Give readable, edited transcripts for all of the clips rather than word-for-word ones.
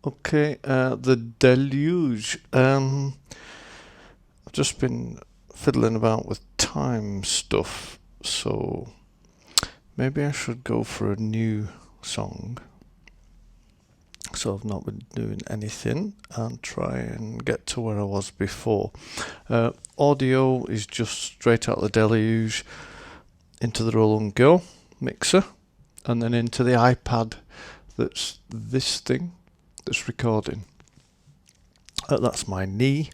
Okay, the Deluge. I've just been fiddling about with time stuff, so maybe I should go for a new song. So I've not been doing anything and try and get to where I was before. Audio is just straight out the Deluge into the Roll and Go mixer, and then into the iPad that's this thing that's recording. That's my knee,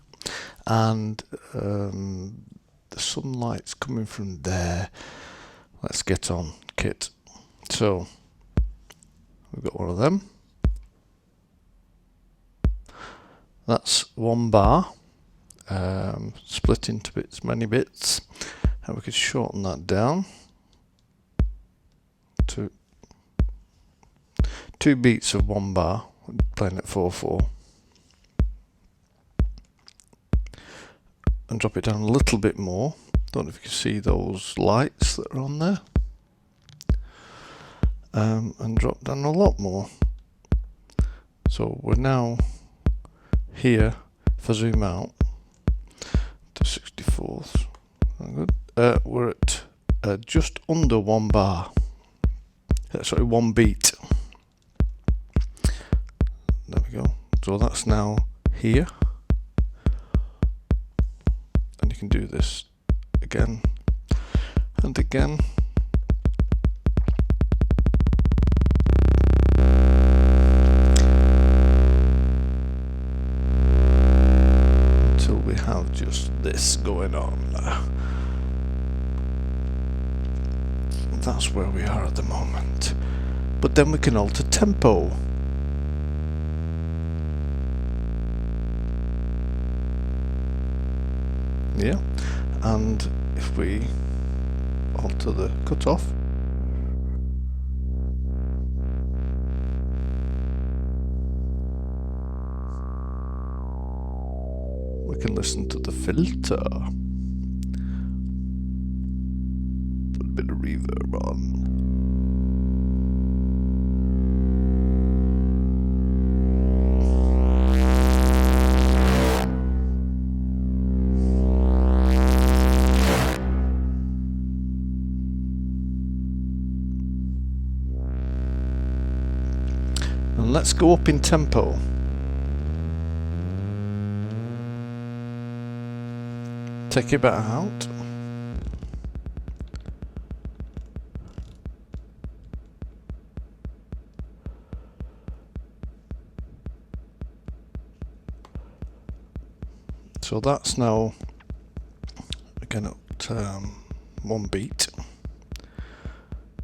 and the sunlight's coming from there. Let's get on, Kit. So we've got one of them. That's one bar, split into many bits, and we could shorten that down to 2 beats of 1 bar, playing at 4/4, and drop it down a little bit more. Don't know if you can see those lights that are on there, and drop down a lot more. So we're now here, if I zoom out to 64th, good. We're at just under 1 bar, sorry, 1 beat. There we go. So that's now here, and you can do this again and again. Until we have just this going on. That's where we are at the moment. But then we can alter tempo. Yeah, and if we alter the cutoff, we can listen to the filter. Put a bit of reverb on. And let's go up in tempo. Take it back out. So that's now again at 1 beat.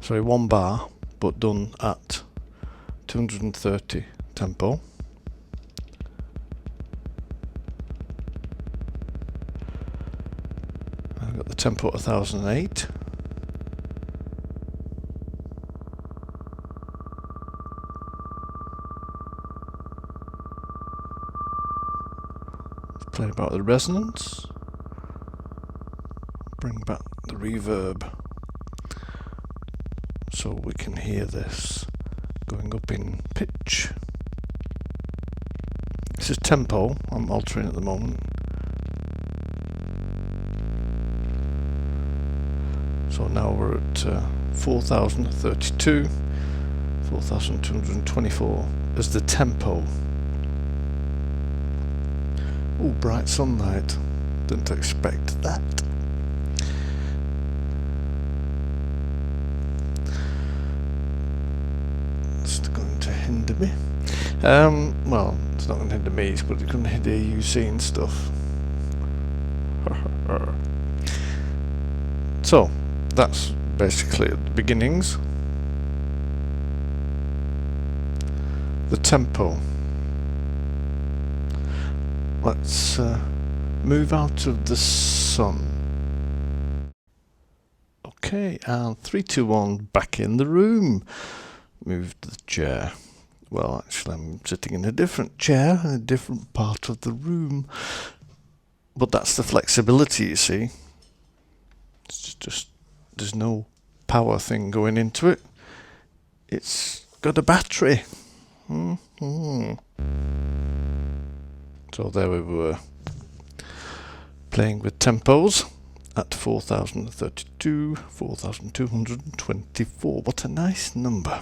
Sorry, 1 bar, but done at 230 tempo. I've got the tempo at 1008. Let's play about the resonance. Bring back the reverb so we can hear this going up in pitch. This is tempo I'm altering at the moment. So now we're at 4032, 4224 as the tempo. Oh, bright sunlight. Didn't expect that. It's going to hinder me. Well, it's not going to hinder me, but it's going to hinder you seeing stuff. So, that's basically the beginnings. The tempo. Let's move out of the sun. Okay, and 3, 2, 1, back in the room. Move the chair. Well, actually, I'm sitting in a different chair in a different part of the room. But that's the flexibility, you see. It's just, there's no power thing going into it. It's got a battery. So there we were, playing with tempos at 4032, 4224. What a nice number.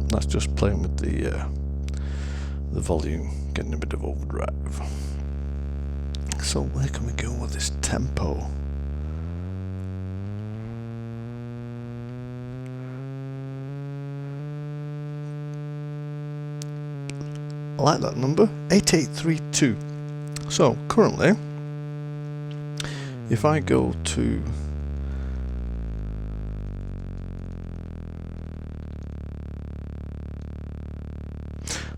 That's just playing with the volume, getting a bit of overdrive. So where can we go with this tempo? I like that number, 8832. So currently, if I go to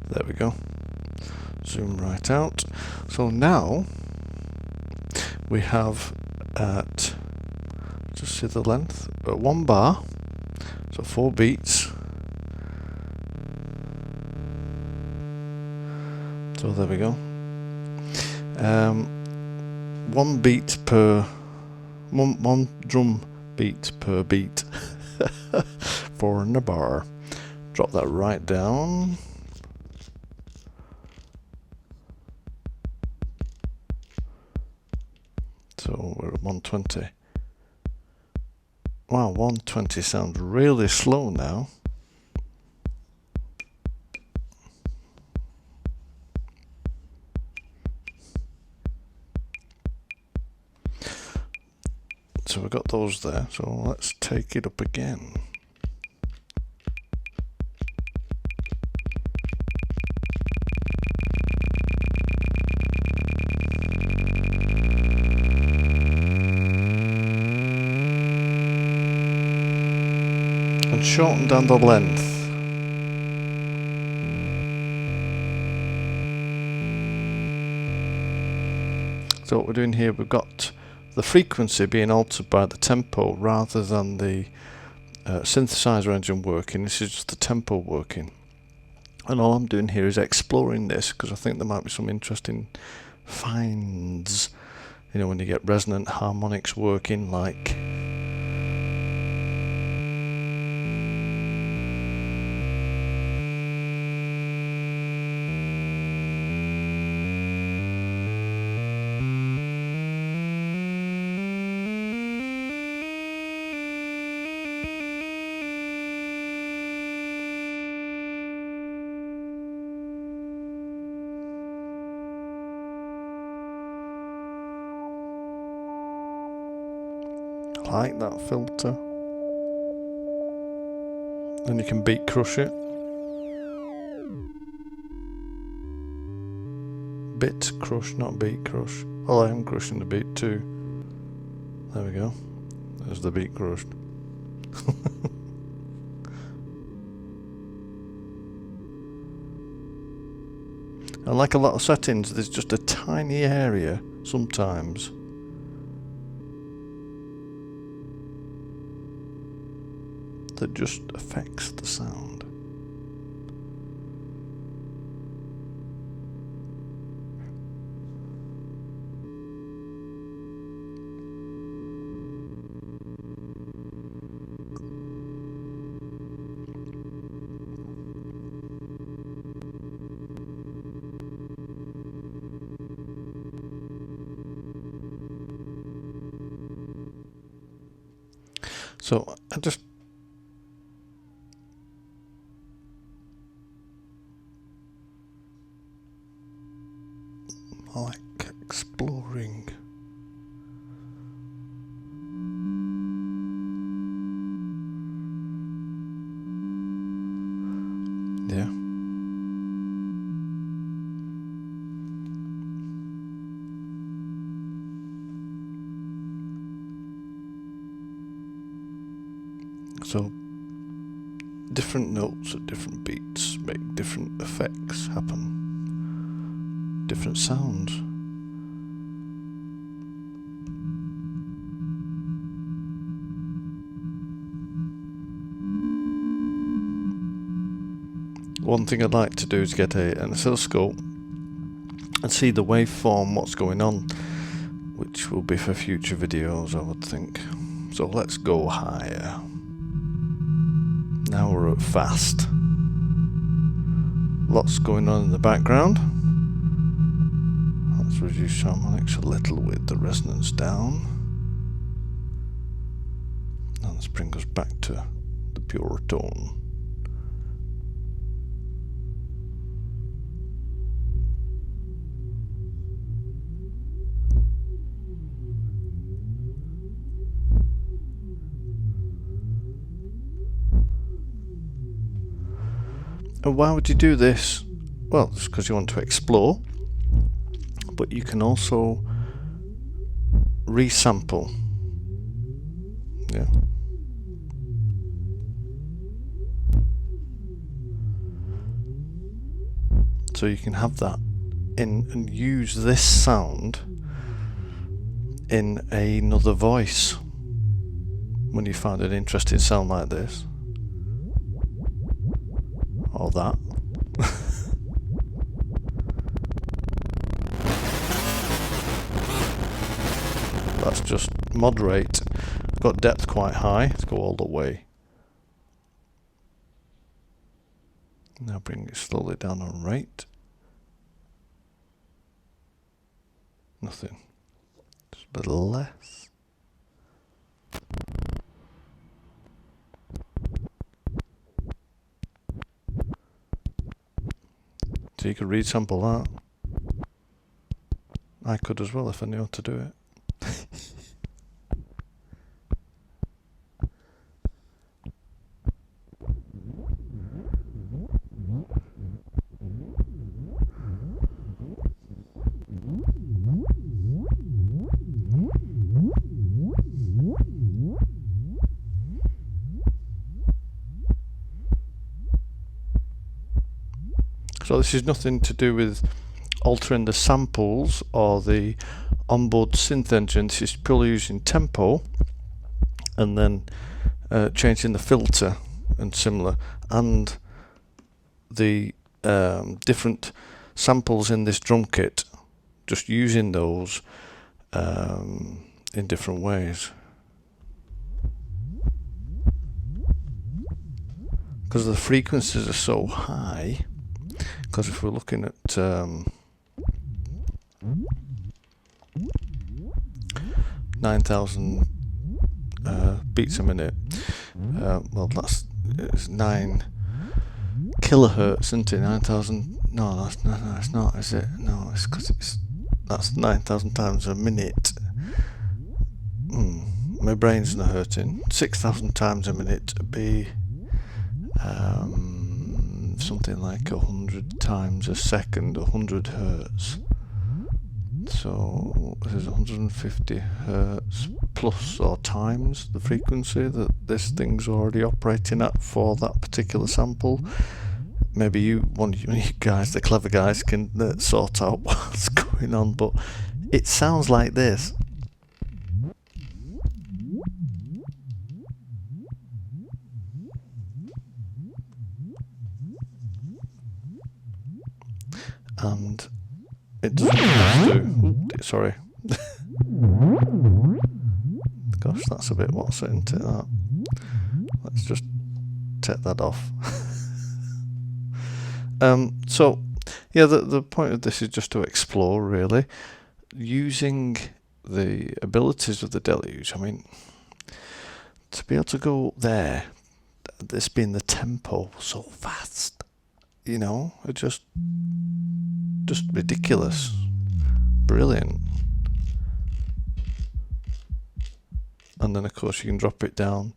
there we go, zoom right out. So now we have at, just see the length, 1 bar, so 4 beats. So there we go. 1 beat per one drum beat per beat. 4 in a bar. Drop that right down. So we're at 120. Wow, 120 sounds really slow now. So we've got those there, so let's take it up again. And shorten down the length. So what we're doing here, we've got the frequency being altered by the tempo rather than the synthesizer engine working. This is just the tempo working. And all I'm doing here is exploring this because I think there might be some interesting finds. You know, when you get resonant harmonics working, like that filter. Then you can beat crush it. Bit crush, not beat crush. Well, I am crushing the beat too. There we go. There's the beat crushed. And like a lot of settings, there's just a tiny area sometimes that just affects the sound. So I just like exploring. Yeah. So different notes at different beats make different effects happen, different sounds. One thing I'd like to do is get an oscilloscope and see the waveform, what's going on, which will be for future videos, I would think. So let's go higher. Now we're at fast. Lots going on in the background. Let's reduce harmonics a little with the resonance down. And let's bring us back to the pure tone. And why would you do this? Well, it's because you want to explore, but you can also resample. Yeah. So you can have that in and use this sound in another voice when you find an interesting sound like this. Or that. That's just moderate. Got depth quite high. Let's go all the way. Now bring it slowly down on rate. Nothing. Just a little less. So you could resample that. I could as well if I knew how to do it. So this is nothing to do with altering the samples or the onboard synth engine. This is purely using tempo and then changing the filter and similar, and the different samples in this drum kit, just using those in different ways. Because the frequencies are so high, because if we're looking at 9,000 beats a minute, well it's 9 kilohertz, isn't it? 9,000, no, it's not, is it? No, it's because that's 9,000 times a minute. My brain's not hurting. 6,000 times a minute would be something like 100 times a second, 100 hertz. So this is 150 hertz plus or times the frequency that this thing's already operating at for that particular sample. Maybe one of you guys, the clever guys, can sort out what's going on, but it sounds like this. And it doesn't have to. Sorry. Gosh, that's a bit what's into that. Let's just take that off. So yeah, the point of this is just to explore, really, using the abilities of the Deluge. I mean, to be able to go there, this being the tempo so fast, you know, it's just ridiculous, brilliant. And then of course you can drop it down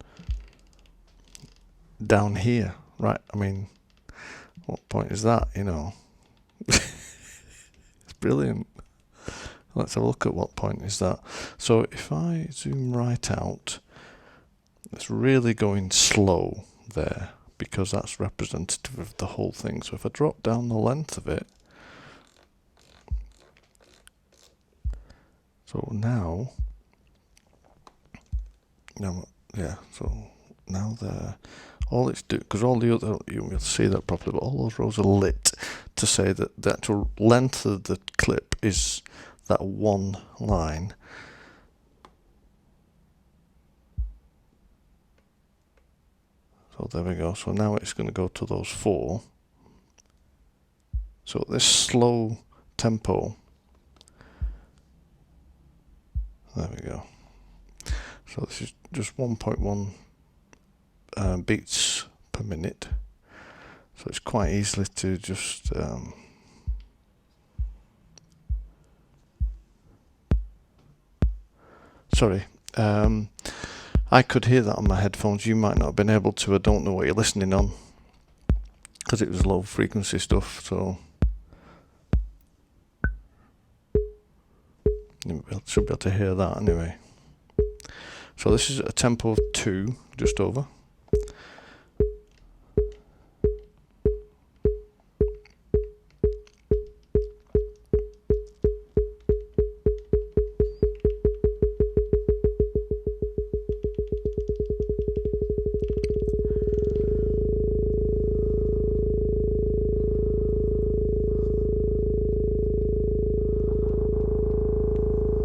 here, right? I mean, what point is that, you know? It's brilliant. Let's have a look at what point is that. So if I zoom right out, it's really going slow there, because that's representative of the whole thing. So if I drop down the length of it, so now yeah, so now there, all it's doing, because all the other, you'll see that properly, but all those rows are lit to say that the actual length of the clip is that one line. So there we go. So now it's going to go to those 4. So this slow tempo, there we go. So this is just 1.1 beats per minute. So it's quite easily to just sorry, I could hear that on my headphones. You might not have been able to. I don't know what you're listening on, because it was low frequency stuff. So you should be able to hear that anyway. So this is a tempo of 2, just over.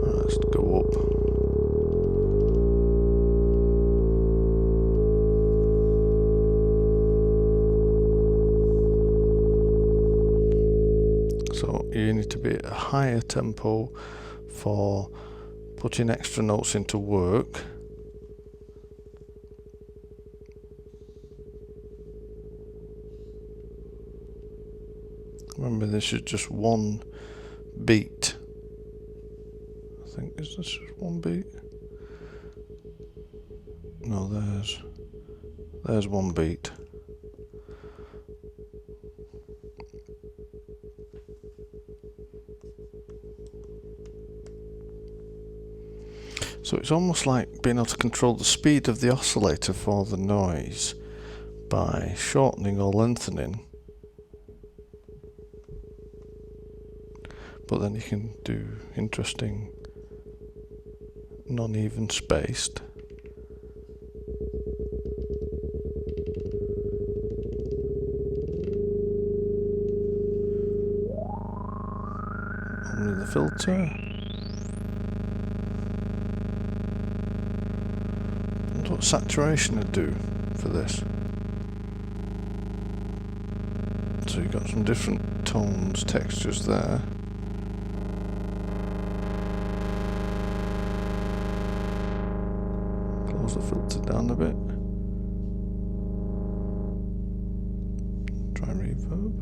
Let's go up. So you need to be at a higher tempo for putting extra notes into work. Remember, this is just 1 beat. I think, is this just 1 beat? No, there's 1 beat. So it's almost like being able to control the speed of the oscillator for the noise by shortening or lengthening. But then you can do interesting non-even spaced. Only the filter. What saturation would do for this. So you've got some different tones, textures there. Close the filter down a bit. Try reverb.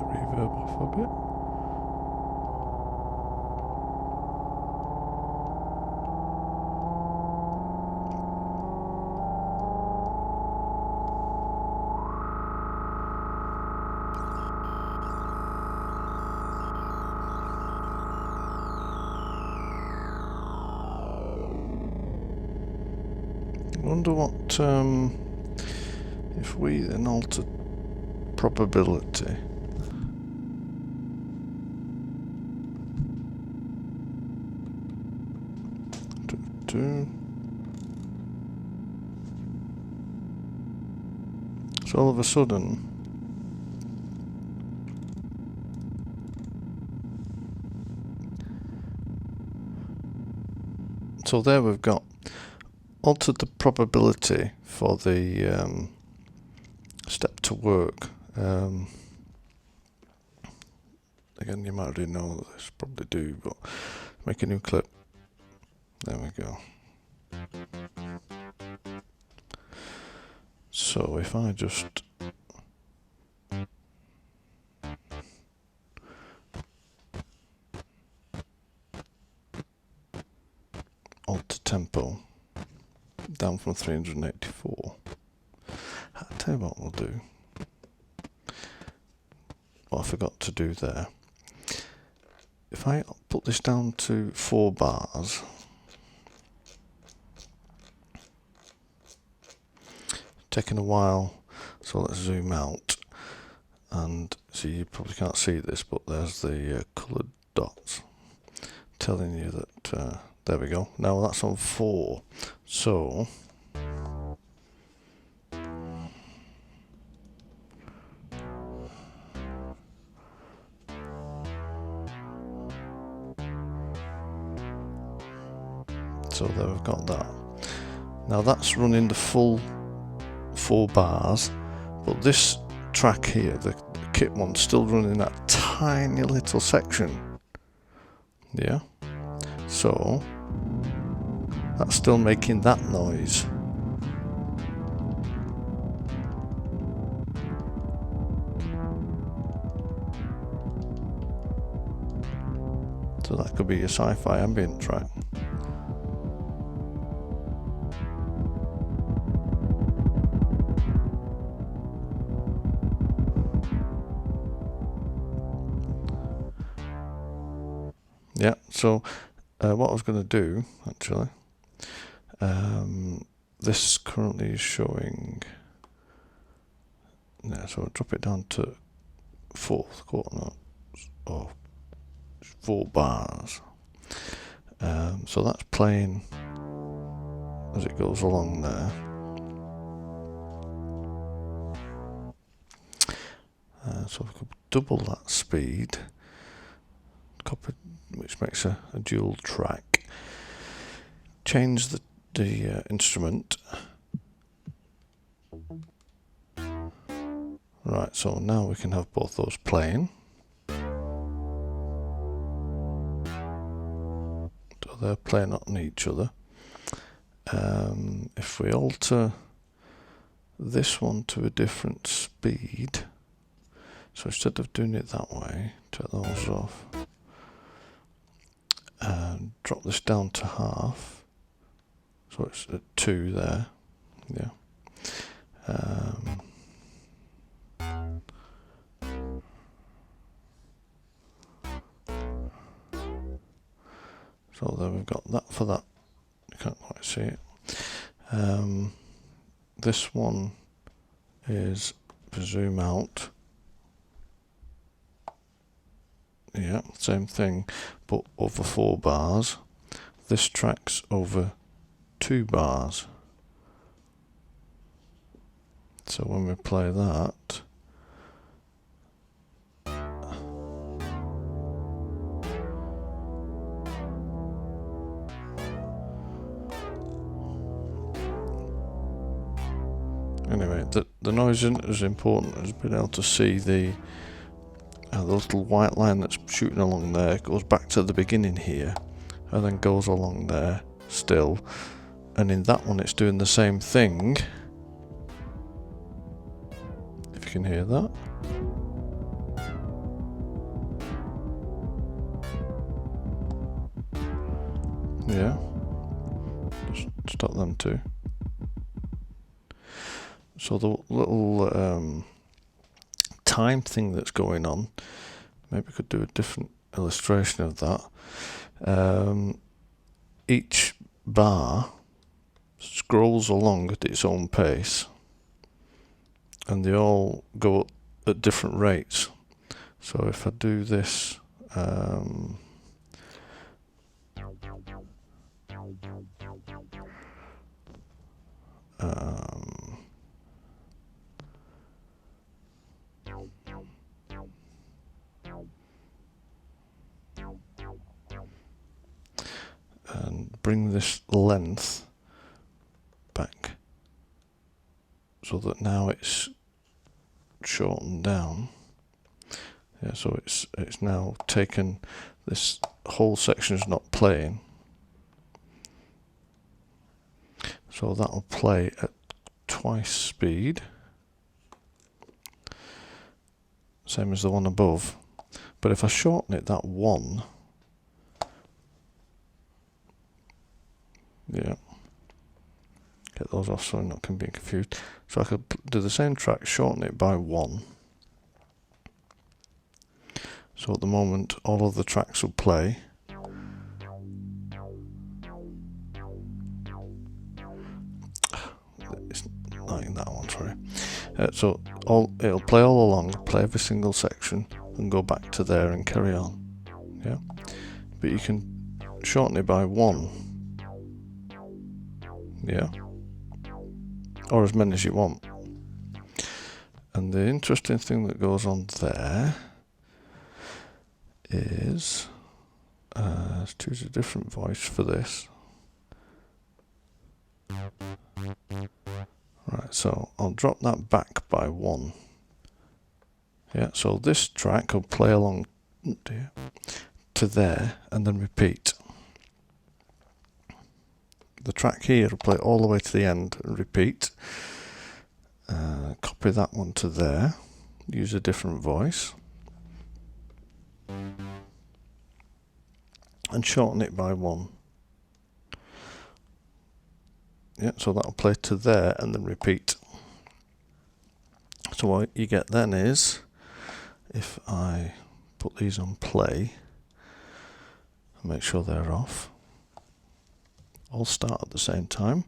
Reverb off a bit. I wonder what if we then alter probability. So all of a sudden so there we've got altered the probability for the step to work. Again, you might already know this, probably do, but make a new clip. There we go. So if I just alter tempo down from 384, I'll tell you what we'll do. What I forgot to do there. If I put this down to 4 bars. Taking a while, so let's zoom out and see. You probably can't see this, but there's the coloured dots telling you that there we go. Now that's on 4, so there we've got that. Now that's running the full 4 bars, but this track here, the kit one's still running that tiny little section. Yeah, so that's still making that noise. So that could be your sci-fi ambient track. Yeah, so what I was going to do, actually, this currently is showing, yeah, so I'll drop it down to 4th quarter notes, or 4 bars. So that's playing as it goes along there. So we could double that speed, copy, which makes a dual track. Change the instrument. Right, so now we can have both those playing. So they're playing on each other. If we alter this one to a different speed, so instead of doing it that way, take those off. And drop this down to half, so it's at 2 there. Yeah. So there we've got that for that. You can't quite see it. This one is zoom out. Yeah, same thing, but over 4 bars. This track's over 2 bars. So when we play that, anyway, the noise isn't as important as being able to see the little white line that's shooting along there. It goes back to the beginning here and then goes along there still, and in that one it's doing the same thing, if you can hear that. Yeah, just stop them too. So the little time thing that's going on, maybe we could do a different illustration of that. Each bar scrolls along at its own pace, and they all go up at different rates. So if I do this, and bring this length back so that now it's shortened down. Yeah, so it's now taken, this whole section is not playing, so that'll play at twice speed, same as the one above. But if I shorten it that 1, yeah, get those off so I'm not being confused. So I could do the same track, shorten it by 1. So at the moment all of the tracks will play, So it'll play all along, play every single section, and go back to there and carry on. Yeah, but you can shorten it by 1. Yeah, or as many as you want. And the interesting thing that goes on there is, let's choose a different voice for this. Right, so I'll drop that back by 1. Yeah, so this track will play along to there and then repeat. The track here will play all the way to the end and repeat. Copy that one to there, use a different voice, and shorten it by 1. Yeah, so that'll play to there and then repeat. So what you get then is, if I put these on play, and make sure they're off, all start at the same time.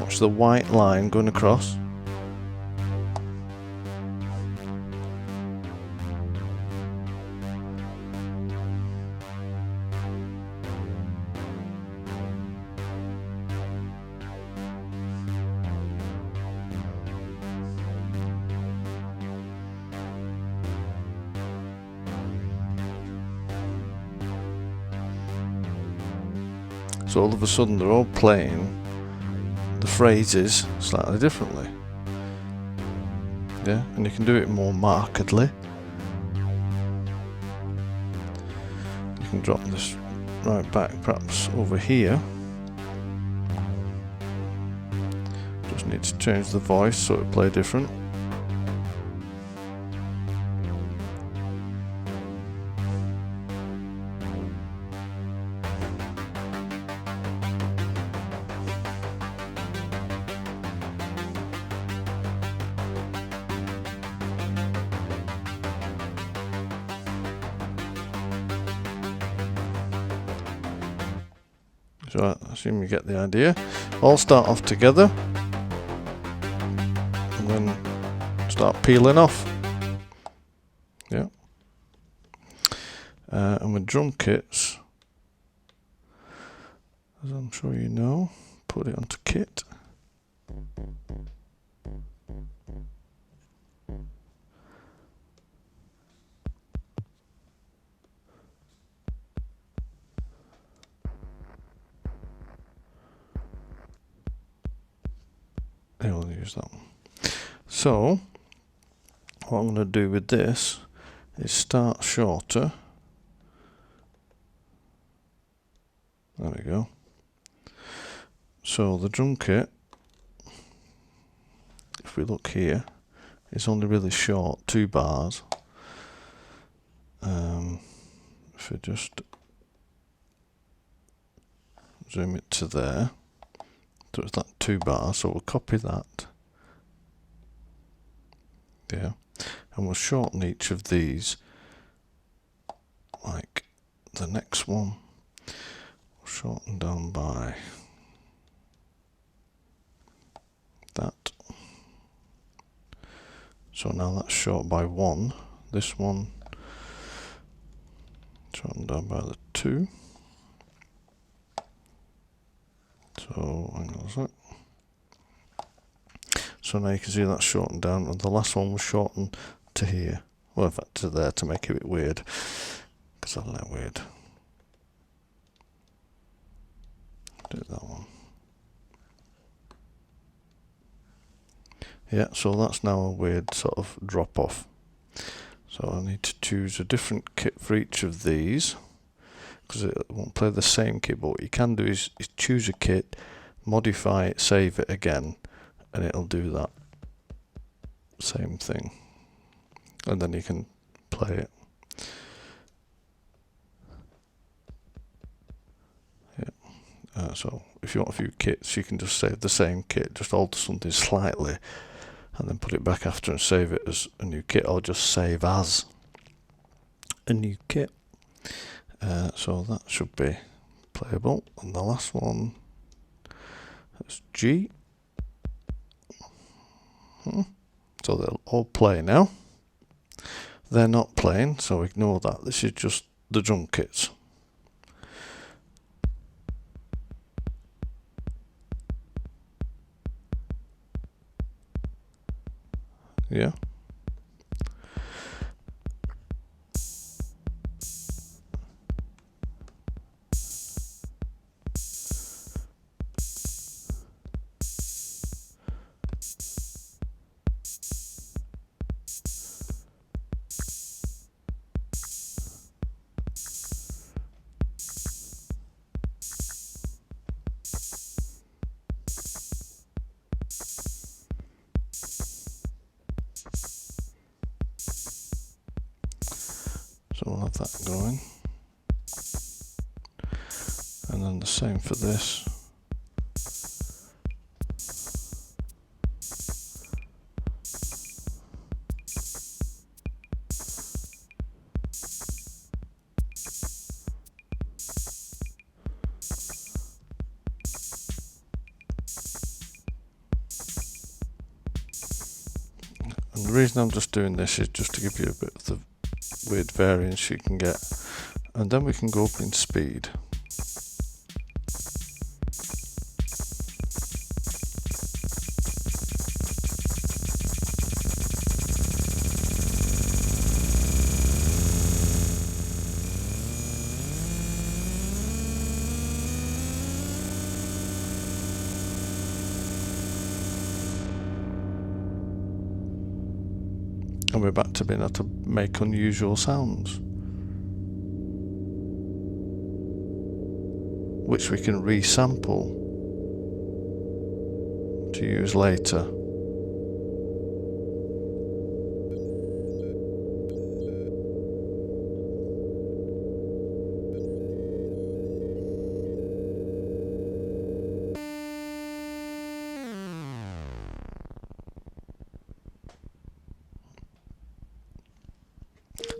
Watch the white line going across. So all of a sudden they're all playing the phrases slightly differently. Yeah, and you can do it more markedly. You can drop this right back perhaps over here. Just need to change the voice so it'll play different. So I assume you get the idea. All start off together and then start peeling off. Yeah. And with drum kits, as I'm sure you know, put it onto kit. I'll use that one. So what I'm going to do with this is start shorter. There we go. So the drum kit, if we look here, it's only really short, 2 bars. If we just zoom it to there, so it's that 2 bars, so we'll copy that. Yeah, and we'll shorten each of these, like the next one. We'll shorten down by that. So now that's short by 1. This one shorten down by the 2. So hang on a sec. So now you can see that's shortened down, and the last one was shortened to here. Well, in fact, to there to make it a bit weird, because I like weird. Do that one. Yeah, so that's now a weird sort of drop off. So I need to choose a different kit for each of these, because it won't play the same kit. But what you can do is choose a kit, modify it, save it again, and it'll do that same thing, and then you can play it. Yeah. So if you want a few kits, you can just save the same kit, just alter something slightly, and then put it back after and save it as a new kit, or just save as a new kit. So that should be playable. And the last one is G. So they'll all play now. They're not playing, so ignore that. This is just the drum kits. Yeah. So we'll have that going. And then the same for this. And the reason I'm just doing this is just to give you a bit of the weird variance you can get. And then we can go up in speed. And we're back to being able to make unusual sounds, which we can resample to use later.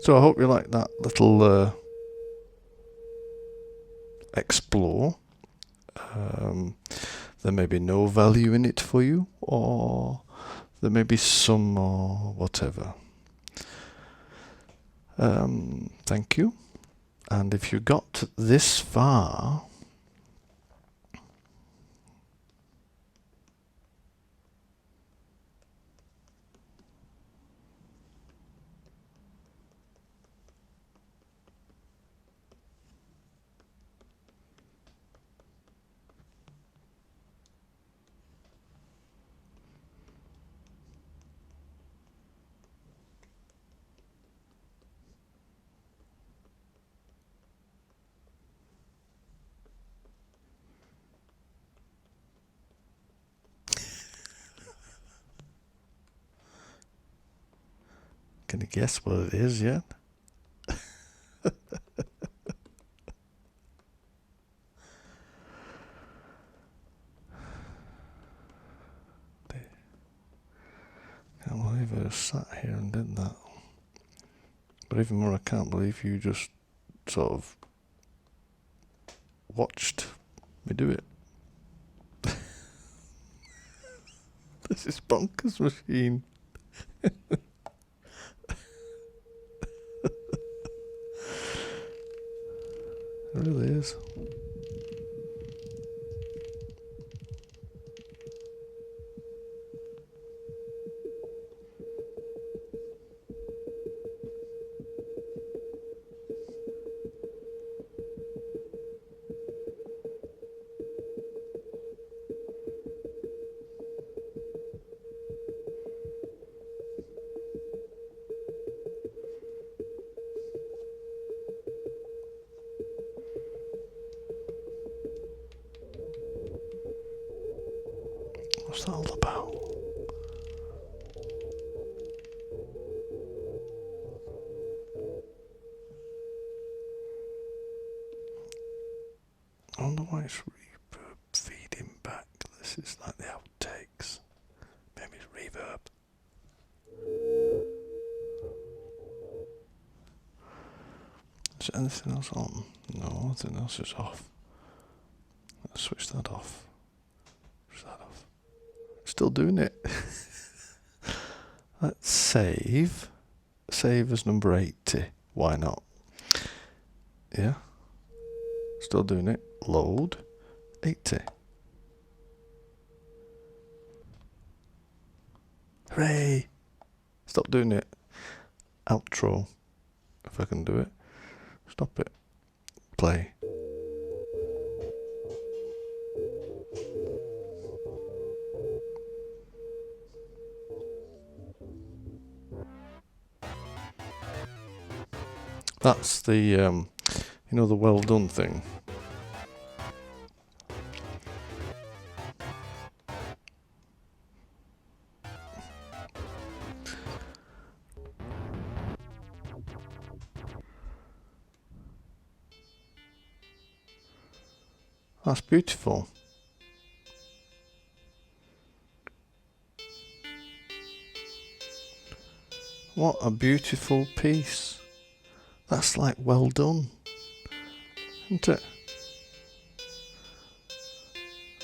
So I hope you like that little explore. There may be no value in it for you, or there may be some, or whatever. Thank you. And if you got this far, can you guess what it is yet? Can't believe I just sat here and did that. But even more, I can't believe you just sort of watched me do it. This is bonkers machine. It really is. What's that all about? I wonder why it's reverb feeding back. This is like the outtakes. Maybe it's reverb. Is anything else on? No, nothing else is off. Let's switch that off. Switch that off. Still doing it. Let's save. Save as number 80. Why not? Yeah. Still doing it. Load. 80. Hooray! Stop doing it. Outro. If I can do it. Stop it. Play. That's the, you know, the well done thing. That's beautiful. What a beautiful piece. That's like well done, isn't it?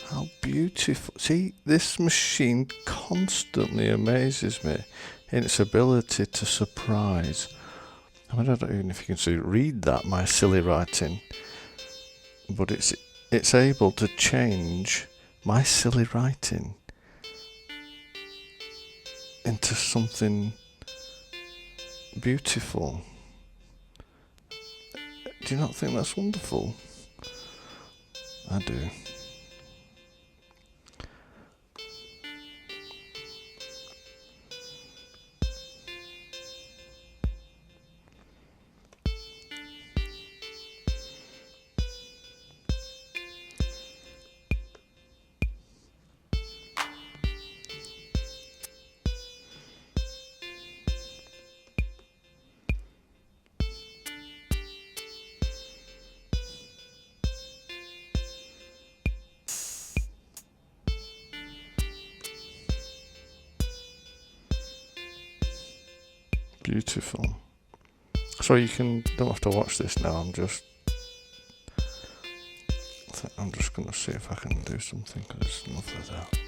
How beautiful. See, this machine constantly amazes me in its ability to surprise. I mean, I don't even know if you can read that, my silly writing, but it's able to change my silly writing into something beautiful. Do you not think that's wonderful? I do. Beautiful. So you don't have to watch this now. I'm just going to see if I can do something, because it's enough of that.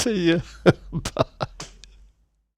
See ya.